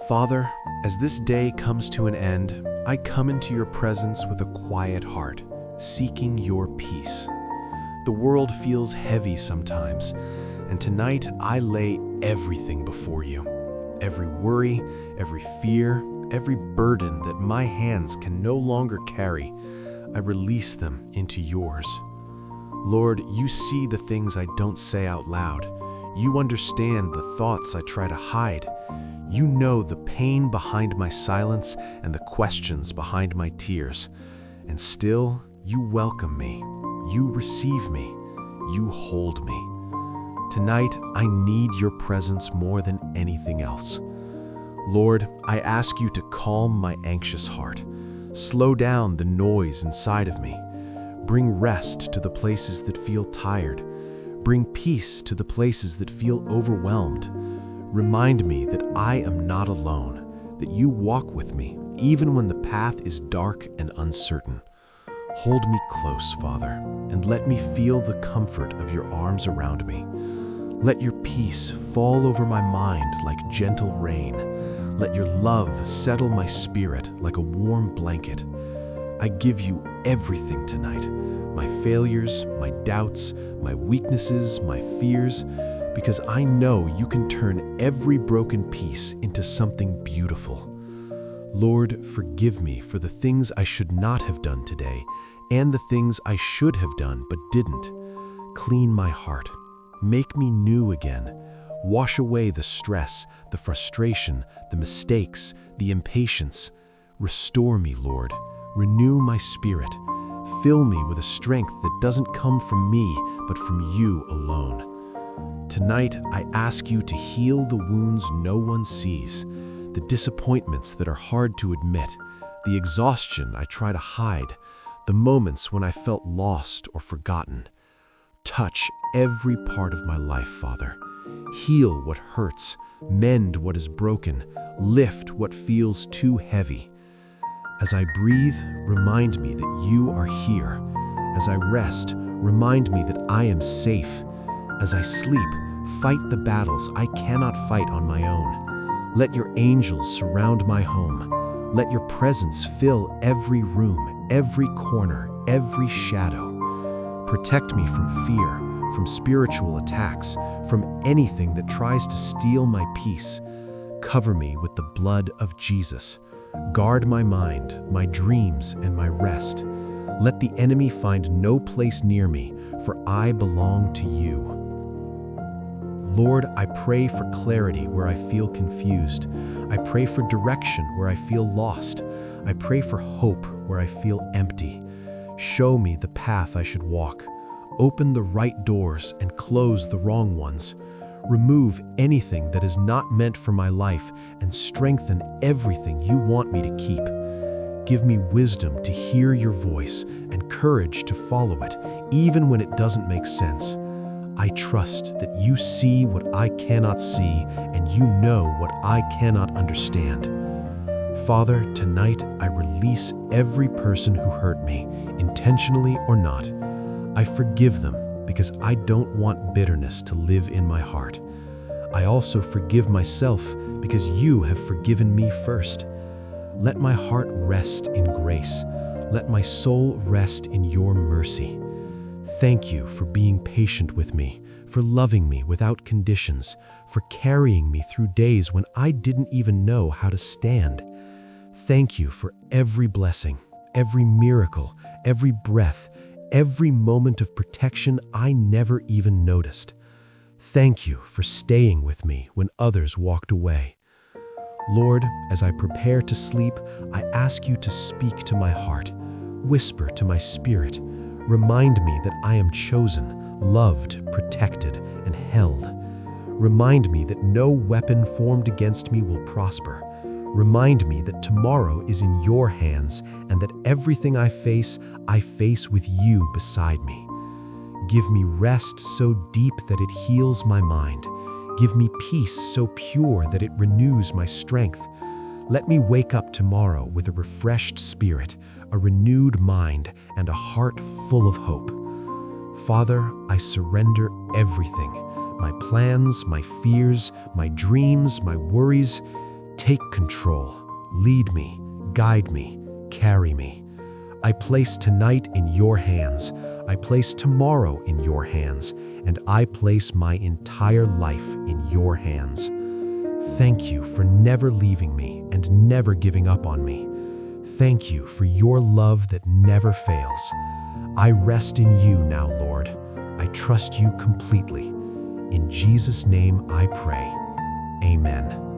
Father, as this day comes to an end, I come into your presence with a quiet heart, seeking your peace. The world feels heavy sometimes, and tonight I lay everything before you. Every worry, every fear, every burden that my hands can no longer carry, I release them into yours. Lord, you see the things I don't say out loud. You understand the thoughts I try to hide. You know the pain behind my silence and the questions behind my tears. And still, you welcome me. You receive me. You hold me. Tonight, I need your presence more than anything else. Lord, I ask you to calm my anxious heart. Slow down the noise inside of me. Bring rest to the places that feel tired. Bring peace to the places that feel overwhelmed. Remind me that I am not alone, that you walk with me, even when the path is dark and uncertain. Hold me close, Father, and let me feel the comfort of your arms around me. Let your peace fall over my mind like gentle rain. Let your love settle my spirit like a warm blanket. I give you everything tonight, my failures, my doubts, my weaknesses, my fears, because I know you can turn every broken piece into something beautiful. Lord, forgive me for the things I should not have done today and the things I should have done but didn't. Clean my heart. Make me new again. Wash away the stress, the frustration, the mistakes, the impatience. Restore me, Lord. Renew my spirit. Fill me with a strength that doesn't come from me, but from you alone. Tonight, I ask you to heal the wounds no one sees, the disappointments that are hard to admit, the exhaustion I try to hide, the moments when I felt lost or forgotten. Touch every part of my life, Father. Heal what hurts, mend what is broken, lift what feels too heavy. As I breathe, remind me that you are here. As I rest, remind me that I am safe. As I sleep, fight the battles I cannot fight on my own. Let your angels surround my home. Let your presence fill every room, every corner, every shadow. Protect me from fear, from spiritual attacks, from anything that tries to steal my peace. Cover me with the blood of Jesus. Guard my mind, my dreams, and my rest. Let the enemy find no place near me, for I belong to you. Lord, I pray for clarity where I feel confused. I pray for direction where I feel lost. I pray for hope where I feel empty. Show me the path I should walk. Open the right doors and close the wrong ones. Remove anything that is not meant for my life and strengthen everything you want me to keep. Give me wisdom to hear your voice and courage to follow it, even when it doesn't make sense. I trust that you see what I cannot see and you know what I cannot understand. Father, tonight I release every person who hurt me, intentionally or not. I forgive them because I don't want bitterness to live in my heart. I also forgive myself because you have forgiven me first. Let my heart rest in grace. Let my soul rest in your mercy. Thank you for being patient with me, for loving me without conditions, for carrying me through days when I didn't even know how to stand. Thank you for every blessing, every miracle, every breath, every moment of protection I never even noticed. Thank you for staying with me when others walked away. Lord, as I prepare to sleep, I ask you to speak to my heart, whisper to my spirit. Remind me that I am chosen, loved, protected, and held. Remind me that no weapon formed against me will prosper. Remind me that tomorrow is in your hands and that everything I face with you beside me. Give me rest so deep that it heals my mind. Give me peace so pure that it renews my strength. Let me wake up tomorrow with a refreshed spirit, a renewed mind, and a heart full of hope. Father, I surrender everything, my plans, my fears, my dreams, my worries. Take control. Lead me, guide me, carry me. I place tonight in your hands. I place tomorrow in your hands, and I place my entire life in your hands. Thank you for never leaving me and never giving up on me. Thank you for your love that never fails. I rest in you now, Lord. I trust you completely. In Jesus' name I pray. Amen.